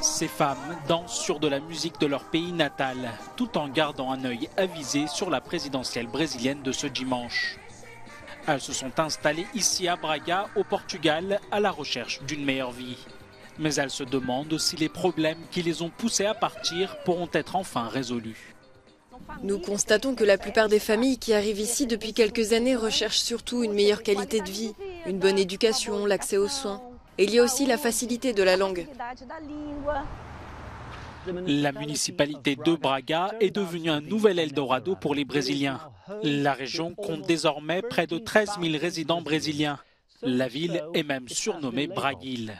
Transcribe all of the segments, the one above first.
Ces femmes dansent sur de la musique de leur pays natal, tout en gardant un œil avisé sur la présidentielle brésilienne de ce dimanche. Elles se sont installées ici à Braga, au Portugal, à la recherche d'une meilleure vie. Mais elles se demandent si les problèmes qui les ont poussées à partir pourront être enfin résolus. Nous constatons que la plupart des familles qui arrivent ici depuis quelques années recherchent surtout une meilleure qualité de vie, une bonne éducation, l'accès aux soins. Et il y a aussi la facilité de la langue. La municipalité de Braga est devenue un nouvel Eldorado pour les Brésiliens. La région compte désormais près de 13 000 résidents brésiliens. La ville est même surnommée Braguil.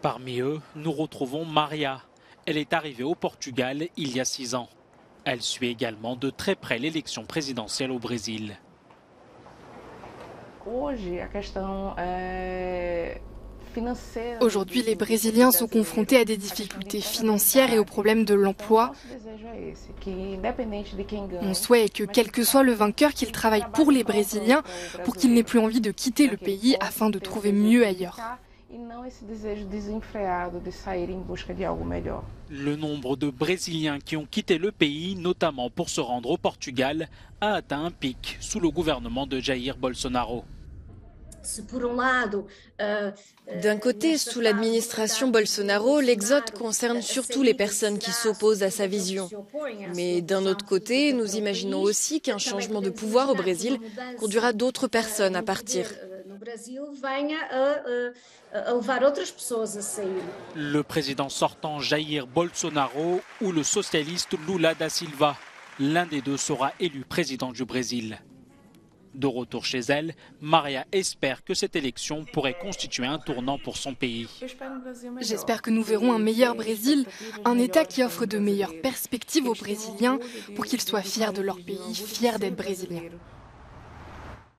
Parmi eux, nous retrouvons Maria. Elle est arrivée au Portugal il y a 6 ans. Elle suit également de très près l'élection présidentielle au Brésil. Aujourd'hui, les Brésiliens sont confrontés à des difficultés financières et aux problèmes de l'emploi. Mon souhait est que, quel que soit le vainqueur, qu'il travaille pour les Brésiliens, pour qu'ils n'aient plus envie de quitter le pays afin de trouver mieux ailleurs. Le nombre de Brésiliens qui ont quitté le pays, notamment pour se rendre au Portugal, a atteint un pic sous le gouvernement de Jair Bolsonaro. D'un côté, sous l'administration Bolsonaro, l'exode concerne surtout les personnes qui s'opposent à sa vision. Mais d'un autre côté, nous imaginons aussi qu'un changement de pouvoir au Brésil conduira d'autres personnes à partir. Le président sortant Jair Bolsonaro ou le socialiste Lula da Silva, l'un des deux sera élu président du Brésil. De retour chez elle, Maria espère que cette élection pourrait constituer un tournant pour son pays. J'espère que nous verrons un meilleur Brésil, un État qui offre de meilleures perspectives aux Brésiliens pour qu'ils soient fiers de leur pays, fiers d'être Brésiliens.